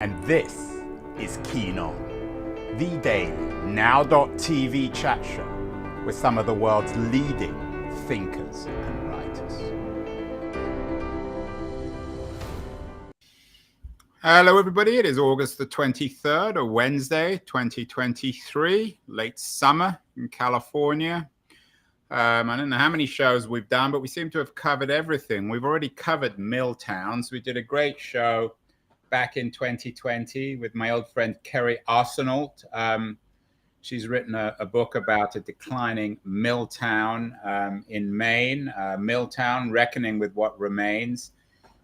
And this is Keen On, the daily now.tv chat show with some of the world's leading thinkers and writers. Hello everybody, it is August the 23rd, a Wednesday, 2023, late summer in California. I don't know how many shows we've done, but we seem to have covered everything. We've already covered mill towns. We did a great show back in 2020 with my old friend Kerry Arsenault. She's written a book about a declining mill town in Maine, Milltown, Reckoning with What Remains.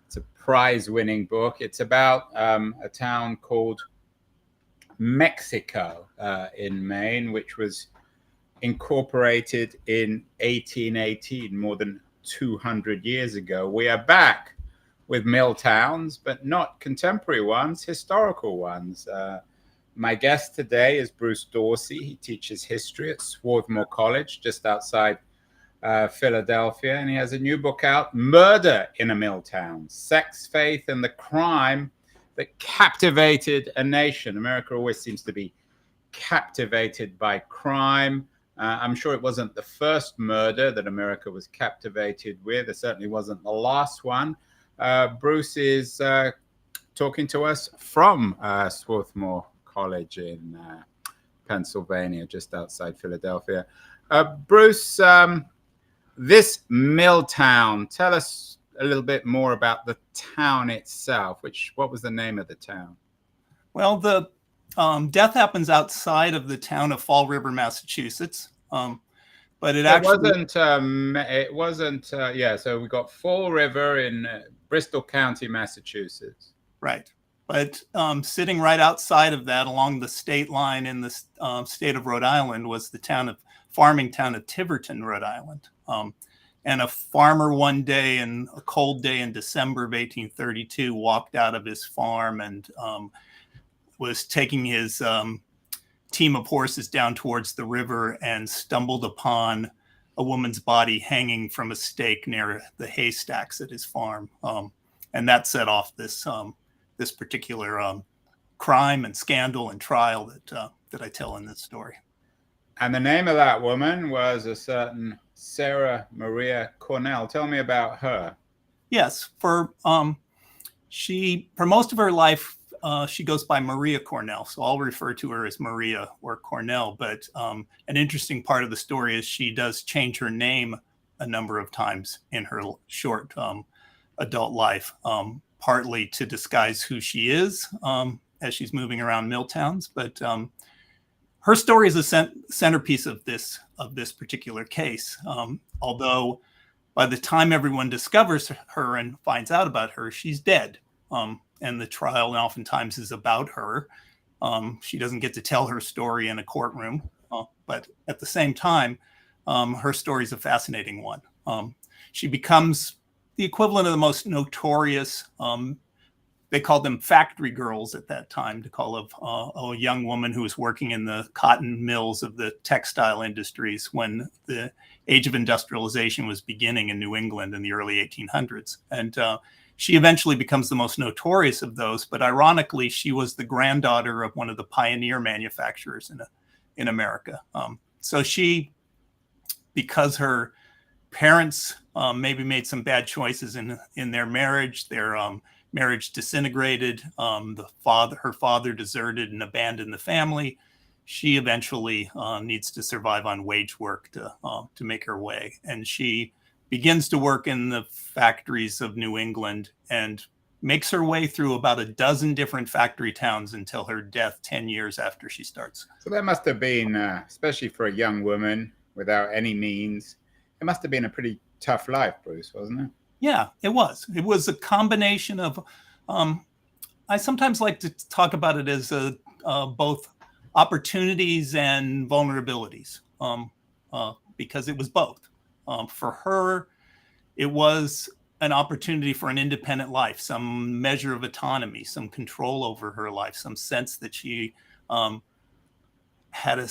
It's a prize-winning book. It's about a town called Mexico in Maine, which was incorporated in 1818, more than 200 years ago. We are back with mill towns, but not contemporary ones, historical ones. My guest today is Bruce Dorsey. He teaches history at Swarthmore College, just outside Philadelphia, and he has a new book out, Murder in a Mill Town, Sex, Faith, and the Crime That Captivated a Nation. America always seems to be captivated by crime. I'm sure it wasn't the first murder that America was captivated with. It certainly wasn't the last one. Bruce is talking to us from Swarthmore College in Pennsylvania, just outside Philadelphia. Bruce, this mill town, tell us a little bit more about the town itself. What was the name of the town? Well, the death happens outside of the town of Fall River, Massachusetts. But it wasn't. So we got Fall River in Bristol County, Massachusetts. Right. But sitting right outside of that, along the state line in the state of Rhode Island, was the farming town of Tiverton, Rhode Island. And a farmer one day, in a cold day in December of 1832, walked out of his farm and was taking his team of horses down towards the river and stumbled upon a woman's body hanging from a stake near the haystacks at his farm. And that set off this particular crime and scandal and trial that I tell in this story. And the name of that woman was a certain Sarah Maria Cornell. Tell me about her. Yes, for most of her life, she goes by Maria Cornell, so I'll refer to her as Maria or Cornell. But an interesting part of the story is she does change her name a number of times in her short adult life, partly to disguise who she is as she's moving around mill towns. But her story is a centerpiece of this particular case. Although by the time everyone discovers her and finds out about her, she's dead. And the trial oftentimes is about her. She doesn't get to tell her story in a courtroom, but at the same time, her story is a fascinating one. She becomes the equivalent of the most notorious, they called them factory girls at that time, to call of a young woman who was working in the cotton mills of the textile industries when the age of industrialization was beginning in New England in the early 1800s. And she eventually becomes the most notorious of those, but ironically, she was the granddaughter of one of the pioneer manufacturers in America. So she, because her parents maybe made some bad choices in their marriage disintegrated, her father deserted and abandoned the family. She eventually needs to survive on wage work to make her way, and she begins to work in the factories of New England and makes her way through about a dozen different factory towns until her death 10 years after she starts. So that must have been, especially for a young woman without any means, it must have been a pretty tough life, Bruce, wasn't it? Yeah, it was. It was a combination of, I sometimes like to talk about it as both opportunities and vulnerabilities, because it was both. For her, it was an opportunity for an independent life, some measure of autonomy, some control over her life, some sense that she had a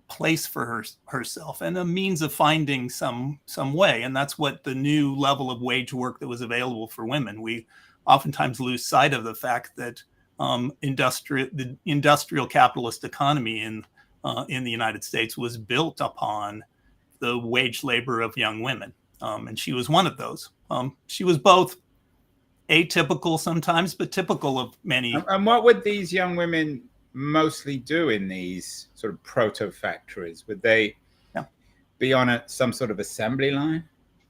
place for herself and a means of finding some way. And that's what the new level of wage work that was available for women. We oftentimes lose sight of the fact that the industrial capitalist economy in the United States was built upon the wage labor of young women, and she was one of those. She was both atypical sometimes, but typical of many. And what would these young women mostly do in these sort of proto factories? Would they be on some sort of assembly line?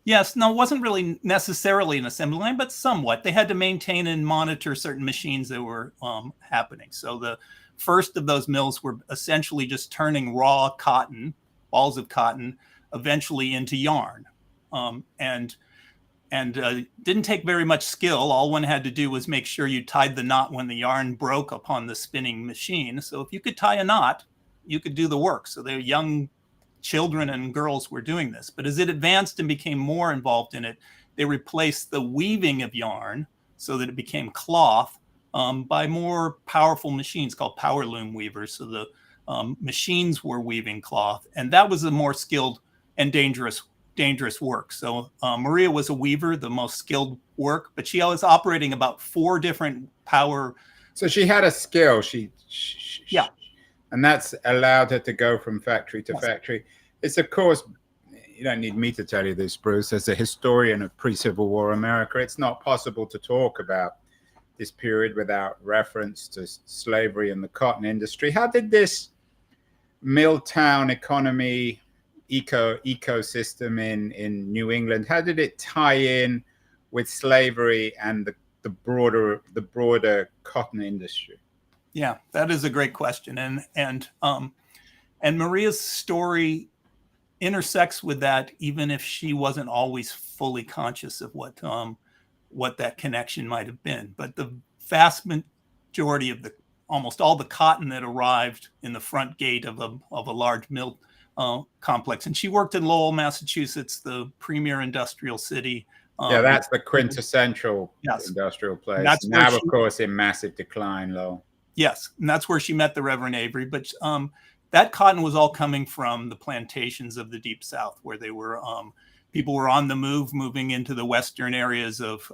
Yes, no, it wasn't really necessarily an assembly line, but somewhat. They had to maintain and monitor certain machines that were happening. So the first of those mills were essentially just turning raw cotton, balls of cotton, eventually into yarn. And didn't take very much skill. All one had to do was make sure you tied the knot when the yarn broke upon the spinning machine. So if you could tie a knot, you could do the work. So the young children and girls were doing this. But as it advanced and became more involved in it, they replaced the weaving of yarn so that it became cloth by more powerful machines called power loom weavers. So the machines were weaving cloth, and that was a more skilled and dangerous work. So Maria was a weaver, the most skilled work, but she was operating about 4 different power. So she had a skill. Yeah. And that's allowed her to go from factory to factory. It's, of course, you don't need me to tell you this, Bruce, as a historian of pre-Civil War America, it's not possible to talk about this period without reference to slavery and the cotton industry. How did this mill town economy ecosystem in New England, how did it tie in with slavery and the broader cotton industry? Yeah, that is a great question, and Maria's story intersects with that, even if she wasn't always fully conscious of what that connection might have been. But the vast majority of almost all the cotton that arrived in the front gate of a large mill complex. And she worked in Lowell, Massachusetts, the premier industrial city. Yeah, that's the quintessential industrial place. Now, of course, in massive decline, Lowell. Yes, and that's where she met the Reverend Avery. But that cotton was all coming from the plantations of the Deep South, where they were people were on the move, moving into the western areas of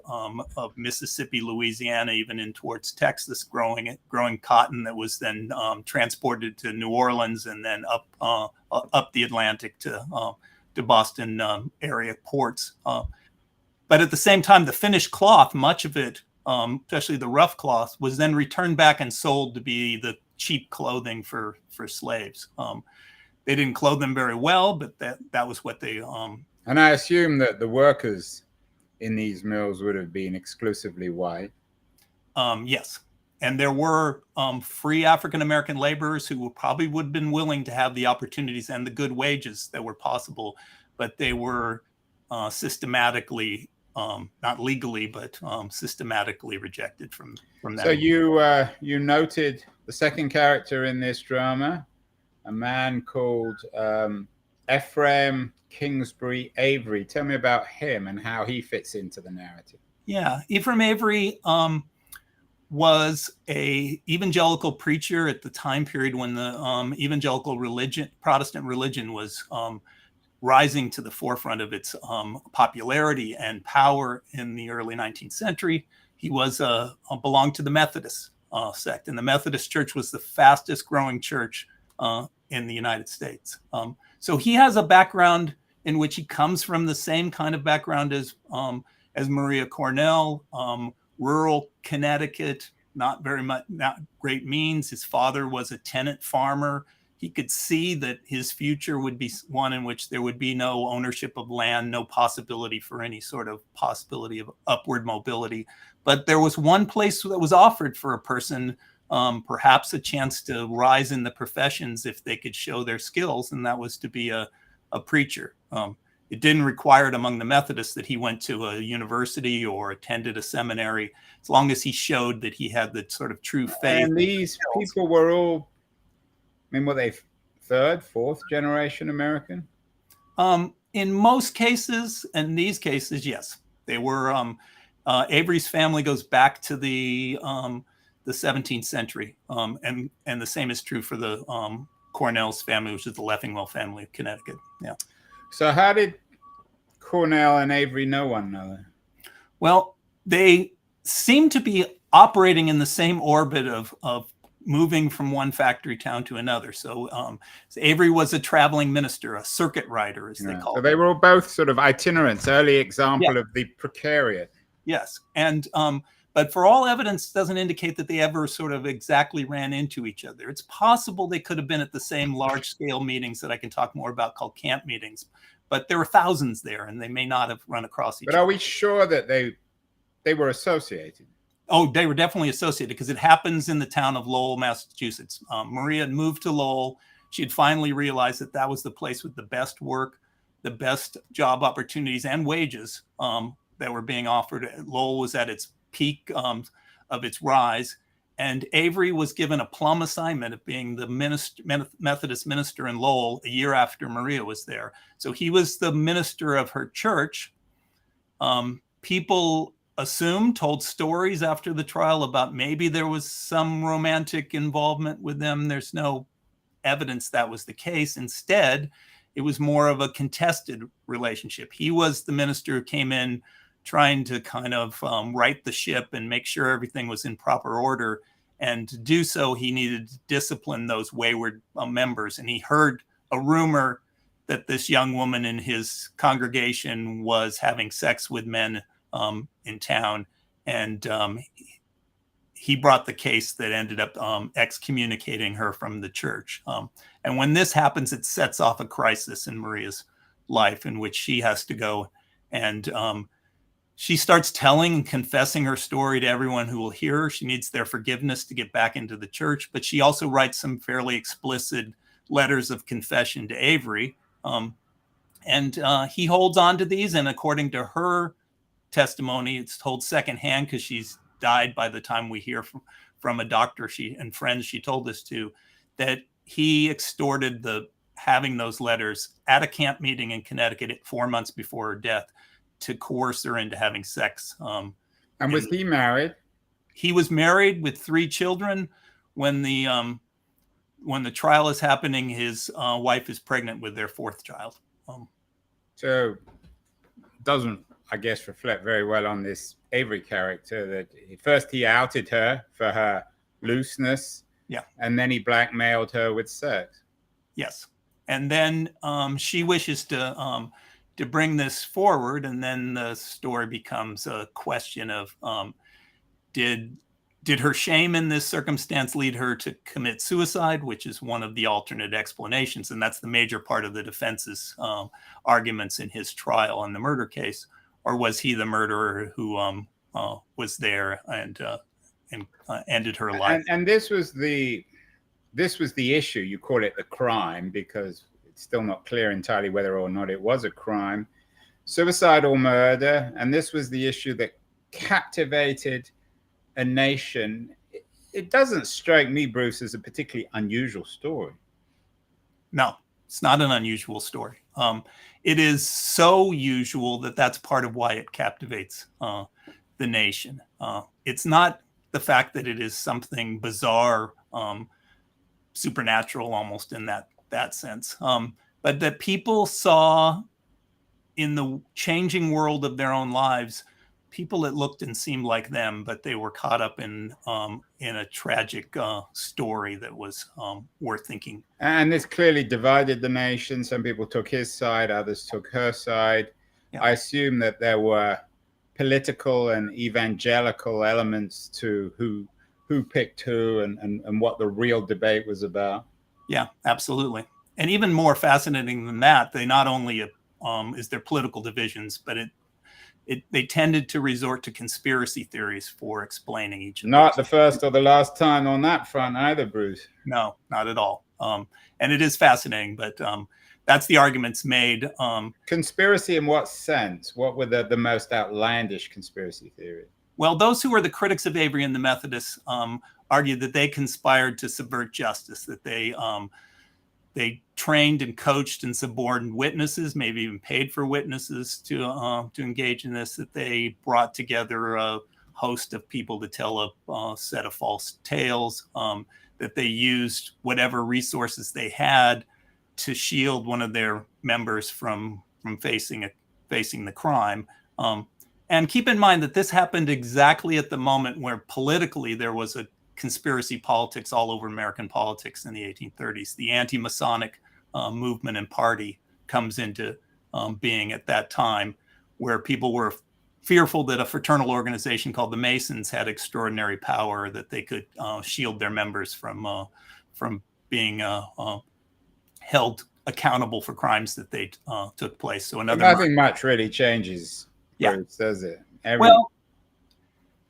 Mississippi, Louisiana, even in towards Texas, growing cotton that was then transported to New Orleans and then up the Atlantic to Boston area ports. But at the same time, the finished cloth, much of it, especially the rough cloth, was then returned back and sold to be the cheap clothing for slaves. They didn't clothe them very well, but that was what they. And I assume that the workers in these mills would have been exclusively white. Yes. And there were free African-American laborers who probably would have been willing to have the opportunities and the good wages that were possible, but they were systematically, not legally, but systematically rejected from that. So you noted the second character in this drama, a man called Ephraim Kingsbury Avery. Tell me about him and how he fits into the narrative. Yeah, Ephraim Avery was a evangelical preacher at the time period when the evangelical religion, Protestant religion, was rising to the forefront of its popularity and power in the early 19th century. He was belonged to the Methodist sect, and the Methodist Church was the fastest growing church in the United States. So he has a background in which he comes from the same kind of background as Maria Cornell, rural Connecticut, not great means. His father was a tenant farmer. He could see that his future would be one in which there would be no ownership of land, no possibility for any sort of possibility of upward mobility. But there was one place that was offered for a person, perhaps a chance to rise in the professions if they could show their skills, and that was to be a preacher. It didn't require it among the Methodists that he went to a university or attended a seminary, as long as he showed that he had the sort of true faith. And these people were all, I mean, were they third, fourth generation American? In most cases, in these cases, yes. They were, Avery's family goes back to the 17th century. And the same is true for the Cornell's family, which is the Leffingwell family of Connecticut. Yeah. So how did Cornell and Avery know one another? Well, they seem to be operating in the same orbit of moving from one factory town to another. So Avery was a traveling minister, a circuit rider, as they call it. So they were all both sort of itinerants, early example of the precariat. Yes. And but for all evidence doesn't indicate that they ever sort of exactly ran into each other. It's possible they could have been at the same large scale meetings that I can talk more about called camp meetings, but there were thousands there and they may not have run across each other. But are we sure that they were associated? Oh, they were definitely associated because it happens in the town of Lowell, Massachusetts. Maria had moved to Lowell. She had finally realized that that was the place with the best work, the best job opportunities and wages that were being offered. Lowell was at its peak of its rise. And Avery was given a plum assignment of being the Methodist minister in Lowell a year after Maria was there. So he was the minister of her church. People told stories after the trial about maybe there was some romantic involvement with them. There's no evidence that was the case. Instead, it was more of a contested relationship. He was the minister who came in trying to kind of right the ship and make sure everything was in proper order. And to do so, he needed to discipline those wayward members. And he heard a rumor that this young woman in his congregation was having sex with men in town. And he brought the case that ended up excommunicating her from the church. And when this happens, it sets off a crisis in Maria's life in which she has to go and she starts telling and confessing her story to everyone who will hear her. She needs their forgiveness to get back into the church, but she also writes some fairly explicit letters of confession to Avery. And he holds on to these, and according to her testimony, it's told secondhand because she's died by the time we hear from a doctor and friends she told this to, that he extorted having those letters at a camp meeting in Connecticut 4 months before her death to coerce her into having sex. And was he married? He was married with 3 children. When the trial is happening, his wife is pregnant with their 4th child. So doesn't, I guess, reflect very well on this Avery character that first he outed her for her looseness. Yeah. And then he blackmailed her with sex. Yes. And then she wishes to bring this forward, and then the story becomes a question of did her shame in this circumstance lead her to commit suicide, which is one of the alternate explanations, and that's the major part of the defense's arguments in his trial on the murder case, or was he the murderer who was there and ended her life? And this was the issue. You call it the crime because it's still not clear entirely whether or not it was a crime. Suicidal murder, and this was the issue that captivated a nation. It doesn't strike me, Bruce, as a particularly unusual story. No, it's not an unusual story. It is so usual that that's part of why it captivates the nation. It's not the fact that it is something bizarre, supernatural almost in that sense, but that people saw in the changing world of their own lives people that looked and seemed like them, but they were caught up in a tragic story that was worth thinking. And this clearly divided the nation. Some people took his side, others took her side. Yeah. I assume that there were political and evangelical elements to who picked who and what the real debate was about. Yeah, absolutely. And even more fascinating than that, they not only is there political divisions, but they tended to resort to conspiracy theories for explaining each of Not the first or the last time on that front either, Bruce. No, not at all. And it is fascinating, but that's the arguments made. Conspiracy in what sense? What were the most outlandish conspiracy theories? Well, those who were the critics of Avery and the Methodists argued that they conspired to subvert justice, that they trained and coached and suborned witnesses, maybe even paid for witnesses to engage in this, that they brought together a host of people to tell a set of false tales, that they used whatever resources they had to shield one of their members from facing the crime. And keep in mind that this happened exactly at the moment where politically there was a conspiracy politics all over American politics in the 1830s. The anti-Masonic movement and party comes into being at that time, where people were fearful that a fraternal organization called the Masons had extraordinary power, that they could shield their members from being held accountable for crimes that they took place. So nothing much really changes. Yeah, it says it. Well,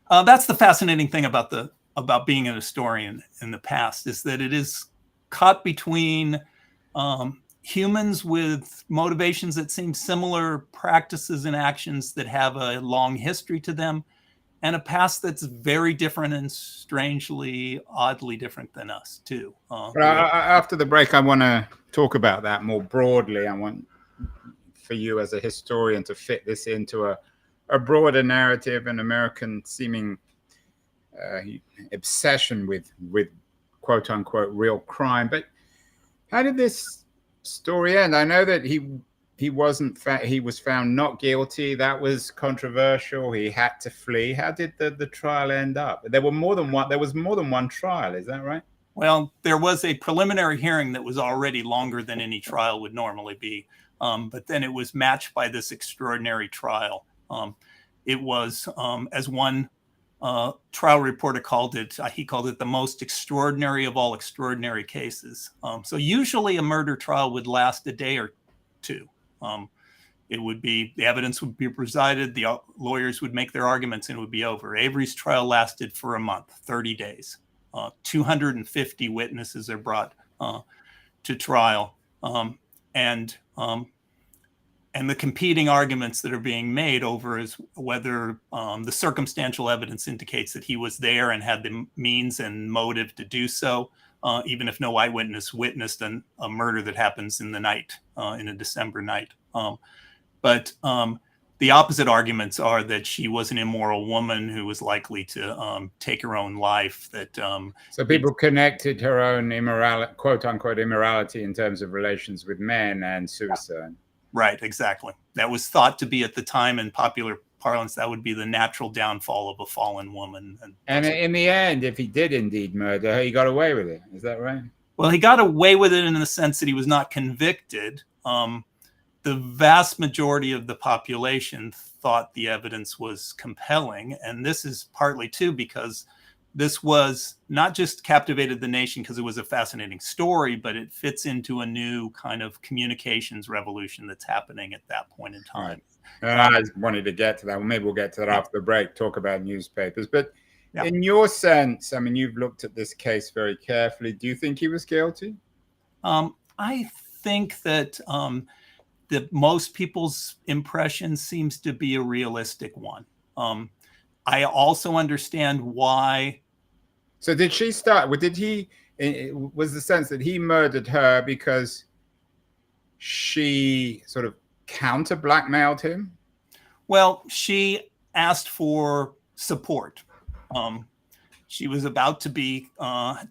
that's the fascinating thing about being an historian in the past, is that it is caught between humans with motivations that seem similar, practices and actions that have a long history to them, and a past that's very different and strangely, oddly different than us too. After the break, I want to talk about that more broadly. I want for you as a historian to fit this into a broader narrative, an American seeming obsession with quote unquote real crime. But how did this story end? I know that he was found not guilty. That was controversial. He had to flee. How did the trial end up? There was more than one trial. Is that right? Well, there was a preliminary hearing that was already longer than any trial would normally be. But then it was matched by this extraordinary trial. It was, as one trial reporter called it, he called it the most extraordinary of all extraordinary cases. So usually a murder trial would last a day or two. The evidence would be presided, the lawyers would make their arguments, and it would be over. Avery's trial lasted for a month, 30 days. 250 witnesses are brought to trial. And the competing arguments that are being made over is whether the circumstantial evidence indicates that he was there and had the means and motive to do so, even if no eyewitness witnessed a murder that happens in the night, in a December night. But the opposite arguments are that she was an immoral woman who was likely to take her own life. So people connected her own immorality, quote unquote immorality, in terms of relations with men and suicide. Right, exactly. That was thought to be, at the time in popular parlance, that would be the natural downfall of a fallen woman. And in the end, if he did indeed murder her, he got away with it. Is that right? Well, he got away with it in the sense that he was not convicted. The vast majority of the population thought the evidence was compelling. And this is partly, too, because this was not just captivated the nation because it was a fascinating story, but it fits into a new kind of communications revolution that's happening at that point in time. Right. And I wanted to get to that. Well, maybe we'll get to that after the break, talk about newspapers. But in your sense, I mean, you've looked at this case very carefully. Do you think he was guilty? I think that most people's impression seems to be a realistic one. I also understand why. So did she start? Was the sense that he murdered her because she sort of counter blackmailed him? Well, she asked for support. She was about to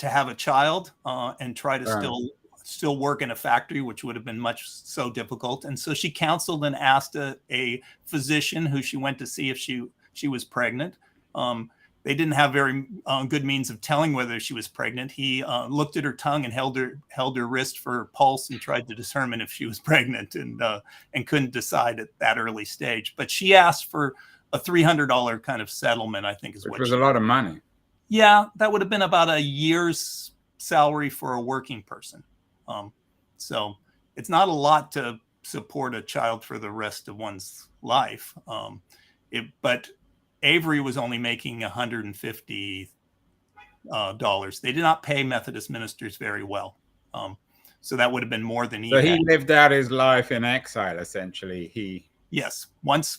have a child and try to still work in a factory, which would have been much so difficult. And so she counseled and asked a physician who she went to see if she was pregnant. They didn't have very good means of telling whether she was pregnant. He looked at her tongue and held her wrist for her pulse and tried to determine if she was pregnant, and couldn't decide at that early stage. But she asked for a $300 kind of settlement, I think, which was a lot of money. Yeah, that would have been about a year's salary for a working person. So it's not a lot to support a child for the rest of one's life. But Avery was only making $150. They did not pay Methodist ministers very well. So that would have been more than he had. So he lived out his life in exile, essentially. Yes. Once,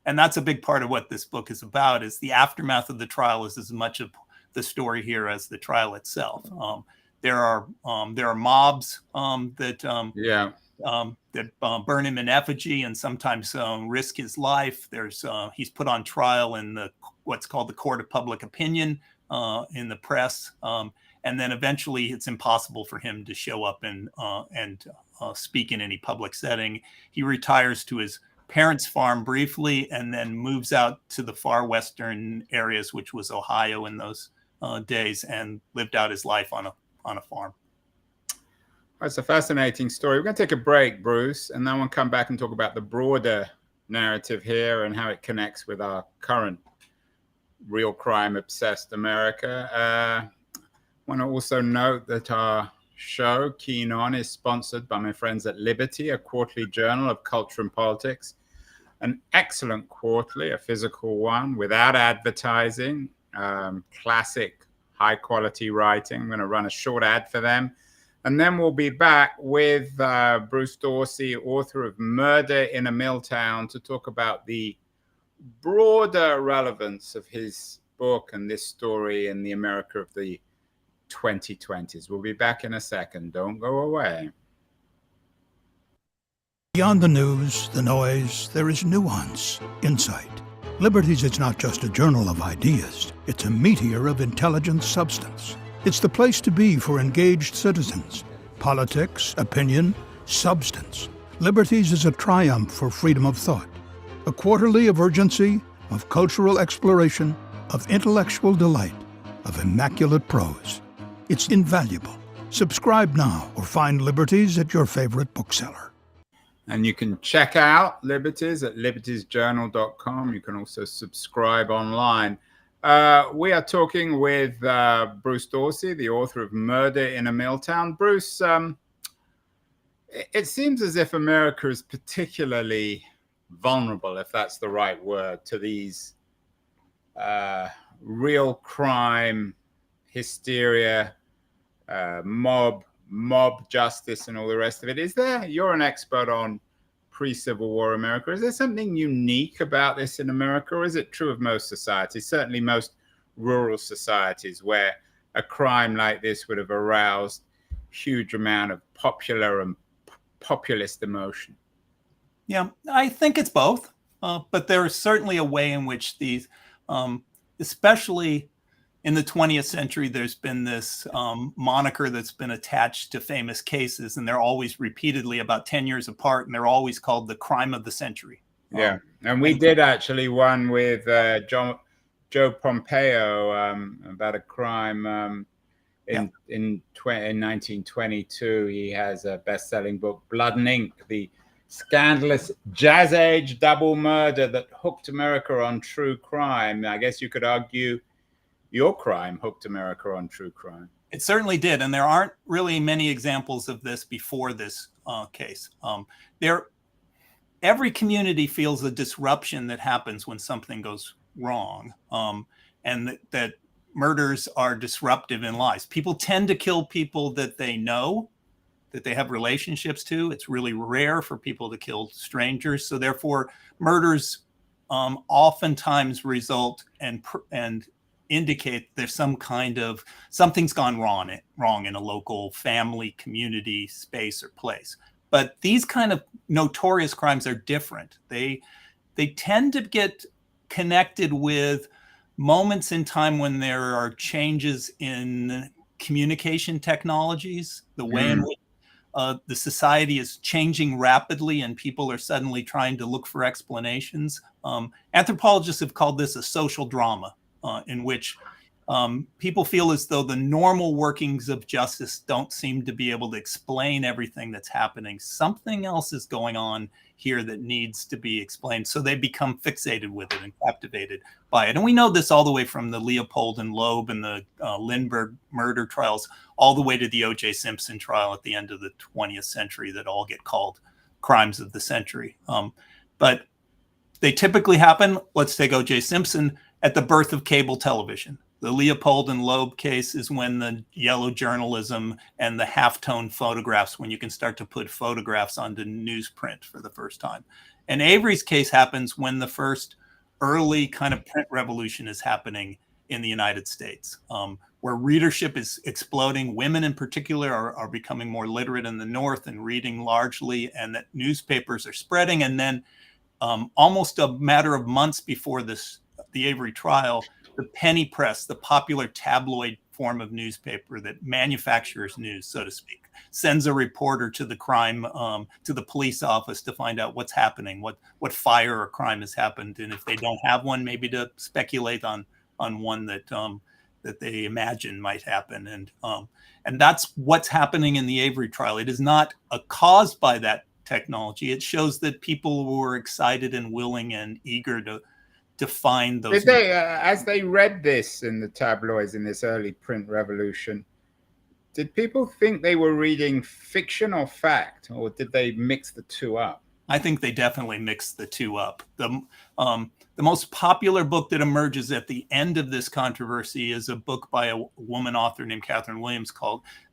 and that's a big part of what this book is about, is the aftermath of the trial is as much of the story here as the trial itself. There are mobs that burn him in effigy and sometimes risk his life. He's put on trial in what's called the court of public opinion in the press, and then eventually it's impossible for him to show up and speak in any public setting. He retires to his parents' farm briefly, and then moves out to the far western areas, which was Ohio in those days, and lived out his life on a farm. It's a fascinating story. We're going to take a break, Bruce, and then we'll come back and talk about the broader narrative here and how it connects with our current real crime-obsessed America. I want to also note that our show, Keen On, is sponsored by my friends at Liberty, a quarterly journal of culture and politics. An excellent quarterly, a physical one, without advertising, classic, high-quality writing. I'm going to run a short ad for them. And then we'll be back with Bruce Dorsey, author of Murder in a Mill Town, to talk about the broader relevance of his book and this story in the America of the 2020s. We'll be back in a second. Don't go away. Beyond the news, the noise, there is nuance, insight. Liberties is not just a journal of ideas. It's a meteor of intelligent substance. It's the place to be for engaged citizens. Politics, opinion, substance. Liberties is a triumph for freedom of thought. A quarterly of urgency, of cultural exploration, of intellectual delight, of immaculate prose. It's invaluable. Subscribe now or find Liberties at your favorite bookseller. And you can check out Liberties at libertiesjournal.com. You can also subscribe online. We are talking with Bruce Dorsey, the author of Murder in a Mill Town. Bruce, it seems as if America is particularly vulnerable, if that's the right word, to these real crime, hysteria, mob justice, and all the rest of it. You're an expert on pre-Civil War America. Is there something unique about this in America, or is it true of most societies, certainly most rural societies, where a crime like this would have aroused huge amount of popular and populist emotion? Yeah, I think it's both, but there is certainly a way in which these, especially in the 20th century, there's been this moniker that's been attached to famous cases, and they're always repeatedly about 10 years apart, and they're always called the crime of the century. Yeah, and we did actually one with Joe Pompeo about a crime in 1922. He has a best-selling book, Blood and Ink, the scandalous jazz age double murder that hooked America on true crime. I guess you could argue your crime hooked America on true crime. It certainly did, and there aren't really many examples of this before this case. Every community feels a disruption that happens when something goes wrong, and that murders are disruptive in lives. People tend to kill people that they know, that they have relationships to. It's really rare for people to kill strangers, so therefore murders oftentimes result and indicate there's some kind of something's gone wrong in a local family, community, space, or place. But these kind of notorious crimes are different. They tend to get connected with moments in time when there are changes in communication technologies, the way in which the society is changing rapidly and people are suddenly trying to look for explanations. Anthropologists have called this a social drama, in which people feel as though the normal workings of justice don't seem to be able to explain everything that's happening. Something else is going on here that needs to be explained. So they become fixated with it and captivated by it. And we know this all the way from the Leopold and Loeb and the Lindbergh murder trials, all the way to the O.J. Simpson trial at the end of the 20th century that all get called crimes of the century. But they typically happen, let's take O.J. Simpson, at the birth of cable television. The Leopold and Loeb case is when the yellow journalism and the halftone photographs, when you can start to put photographs onto newsprint for the first time. And Avery's case happens when the first early kind of print revolution is happening in the United States, where readership is exploding. Women in particular are becoming more literate in the North and reading largely, and that newspapers are spreading. And then almost a matter of months before the Avery trial, the penny press, the popular tabloid form of newspaper that manufactures news, so to speak, sends a reporter to the crime, to the police office to find out what's happening, what fire or crime has happened. And if they don't have one, maybe to speculate on one that that they imagine might happen. And that's what's happening in the Avery trial. It is not caused by that technology. It shows that people were excited and willing and eager to find those. Did they, as they read this in the tabloids in this early print revolution, did people think they were reading fiction or fact, or did they mix the two up? I think they definitely mixed the two up. The most popular book that emerges at the end of this controversy is a book by a woman author named Catherine Williams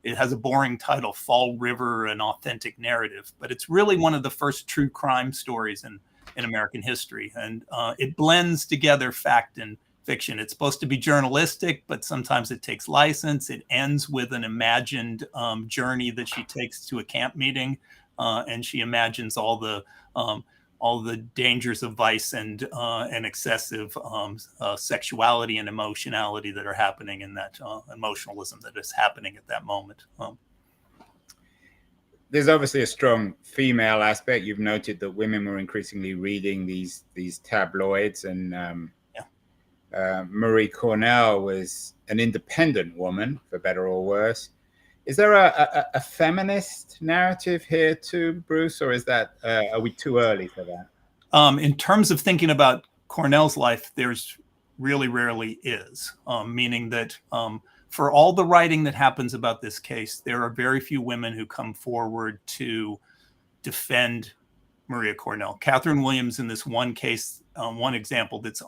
it has a boring title, Fall River, An Authentic Narrative, but it's really one of the first true crime stories in American history. And it blends together fact and fiction. It's supposed to be journalistic, but sometimes it takes license. It ends with an imagined journey that she takes to a camp meeting, and she imagines all the dangers of vice and excessive sexuality and emotionality that are happening in that emotionalism that is happening at that moment. There's obviously a strong female aspect. You've noted that women were increasingly reading these tabloids, and Marie Cornell was an independent woman, for better or worse. Is there a feminist narrative here too, Bruce, or is that are we too early for that? In terms of thinking about Cornell's life, there's really rarely is, meaning that for all the writing that happens about this case, there are very few women who come forward to defend Maria Cornell. Catherine Williams, in this one case, one example that's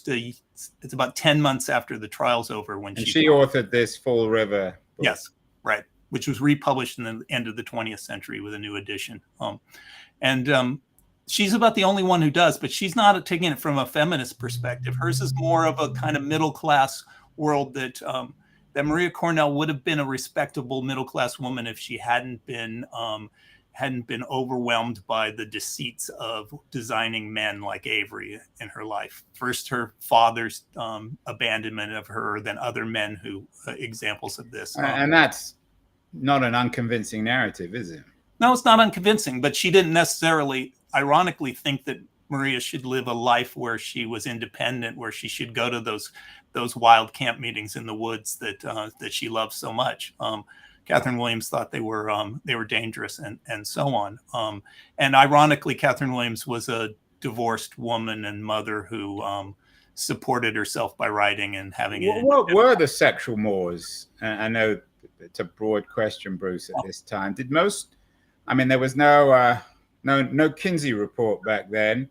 it's about 10 months after the trial's over when she authored this Fall River book. Yes, right, which was republished in the end of the 20th century with a new edition. She's about the only one who does, but she's not taking it from a feminist perspective. Hers is more of a kind of middle class world that Maria Cornell would have been a respectable middle class woman if she hadn't been overwhelmed by the deceits of designing men like Avery in her life. First, her father's abandonment of her, then other men who examples of this. And that's not an unconvincing narrative, is it? No, it's not unconvincing, but she didn't necessarily, ironically, think that Maria should live a life where she was independent, where she should go to those wild camp meetings in the woods that she loved so much. Catherine Williams thought they were dangerous and so on. And ironically, Catherine Williams was a divorced woman and mother who supported herself by writing and having it. What were the sexual mores? I know it's a broad question, Bruce, at this time. There was no Kinsey report back then,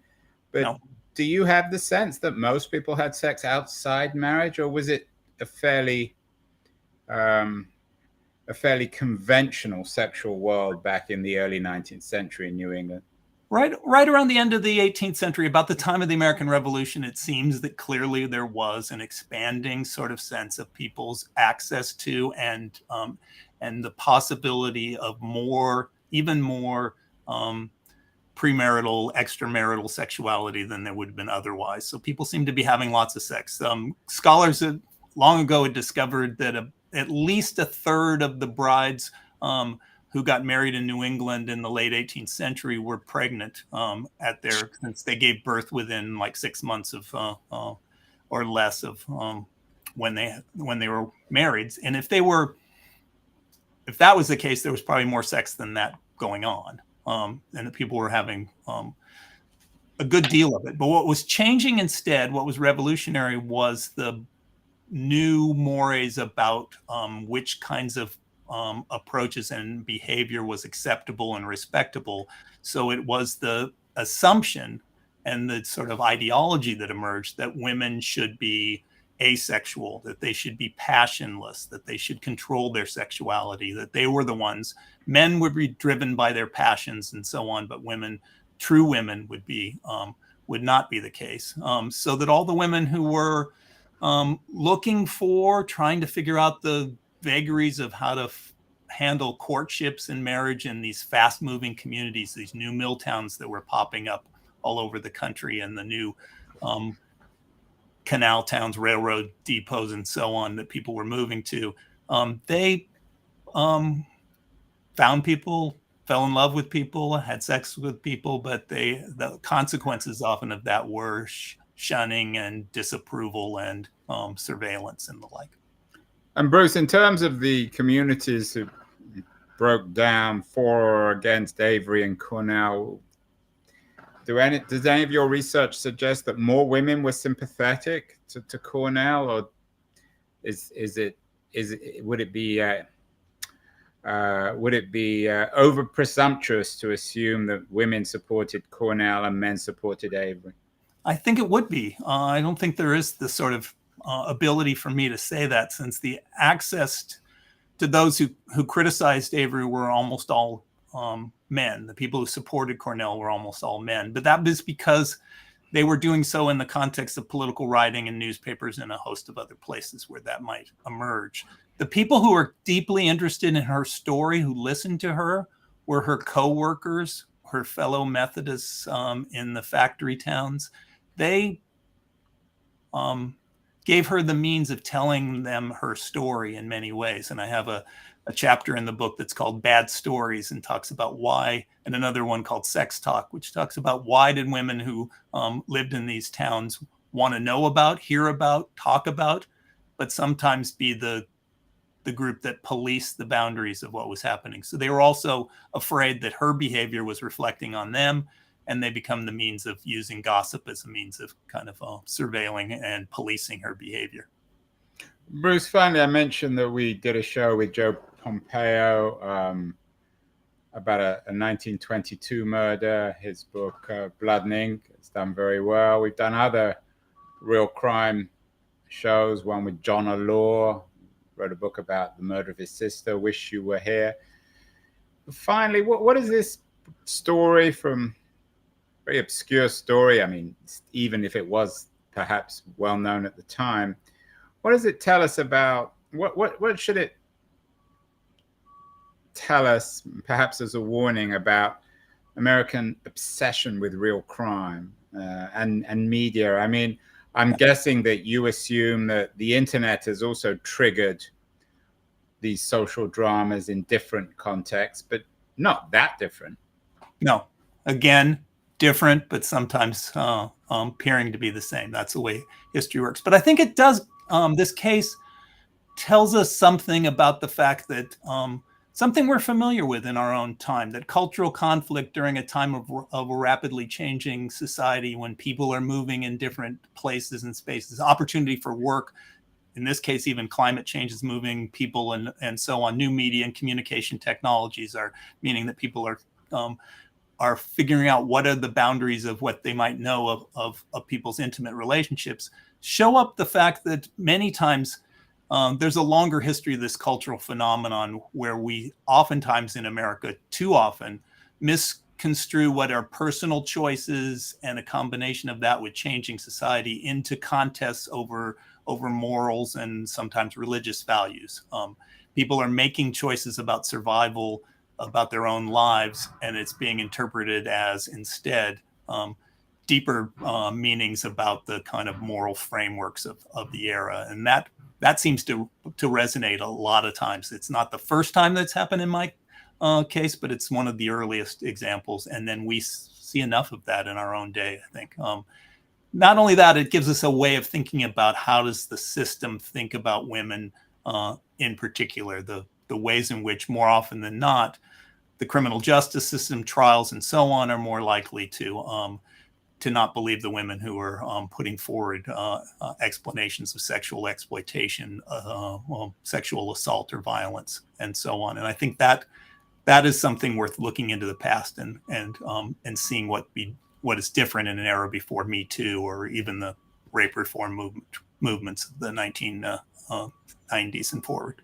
but no. Do you have the sense that most people had sex outside marriage, or was it a fairly conventional sexual world back in the early 19th century in New England? Right around the end of the 18th century, about the time of the American Revolution, it seems that clearly there was an expanding sort of sense of people's access to and the possibility of even more premarital, extramarital sexuality than there would have been otherwise. So people seem to be having lots of sex. Scholars long ago had discovered that at least a third of the brides who got married in New England in the late 18th century were pregnant since they gave birth within like 6 months of or less of when they were married. And if that was the case, there was probably more sex than that going on, and the people were having a good deal of it. But what was changing instead, what was revolutionary, was the new mores about which kinds of approaches and behavior was acceptable and respectable. So it was the assumption and the sort of ideology that emerged that women should be asexual, that they should be passionless, that they should control their sexuality, that they were the ones. Men would be driven by their passions and so on, but true women would not be the case. So that all the women who were trying to figure out the vagaries of how to handle courtships and marriage in these fast-moving communities, these new mill towns that were popping up all over the country, and the new canal towns, railroad depots, and so on that people were moving to. They found people, fell in love with people, had sex with people, but the consequences often of that were shunning and disapproval and surveillance and the like. And Bruce, in terms of the communities who broke down for or against Avery and Cornell, does any of your research suggest that more women were sympathetic to Cornell, or would it be over presumptuous to assume that women supported Cornell and men supported Avery? I think it would be. I don't think there is the sort of ability for me to say that, since the access to those who criticized Avery were almost all men. The people who supported Cornell were almost all men. But that was because they were doing so in the context of political writing in newspapers and a host of other places where that might emerge. The people who were deeply interested in her story, who listened to her, were her co-workers, her fellow Methodists in the factory towns. They gave her the means of telling them her story in many ways. And I have a chapter in the book that's called Bad Stories, and talks about why, and another one called Sex Talk, which talks about why did women who lived in these towns want to know about, hear about, talk about, but sometimes be the group that policed the boundaries of what was happening. So they were also afraid that her behavior was reflecting on them, and they become the means of using gossip as a means of kind of surveilling and policing her behavior. Bruce, finally, I mentioned that we did a show with Joe Pompeo about a 1922 murder. His book, Blood and Ink, has done very well. We've done other real crime shows, one with John Allure, wrote a book about the murder of his sister, Wish You Were Here. Finally, what is this story from, very obscure story, I mean, even if it was perhaps well known at the time, what does it tell us about, what should it tell us, perhaps as a warning, about American obsession with real crime and media? I mean, I'm guessing that you assume that the internet has also triggered these social dramas in different contexts, but not that different. No, again, different, but sometimes appearing to be the same. That's the way history works. But I think it does, this case tells us something about the fact that something we're familiar with in our own time, that cultural conflict during a time of a rapidly changing society, when people are moving in different places and spaces, opportunity for work, in this case, even climate change is moving people and so on. New media and communication technologies are meaning that people are figuring out what are the boundaries of what they might know of people's intimate relationships, show up the fact that many times there's a longer history of this cultural phenomenon where we oftentimes in America, too often, misconstrue what are personal choices and a combination of that with changing society into contests over morals and sometimes religious values. People are making choices about survival, about their own lives, and it's being interpreted as instead deeper meanings about the kind of moral frameworks of the era. And that seems to resonate a lot of times. It's not the first time that's happened in my case, but it's one of the earliest examples. And then we see enough of that in our own day, I think. Not only that, it gives us a way of thinking about how does the system think about women in particular, the ways in which more often than not, the criminal justice system, trials and so on, are more likely to not believe the women who are putting forward explanations of sexual exploitation, sexual assault or violence, and so on. And I think that is something worth looking into the past and seeing what is different in an era before Me Too or even the rape reform movements of the 1990s and forward.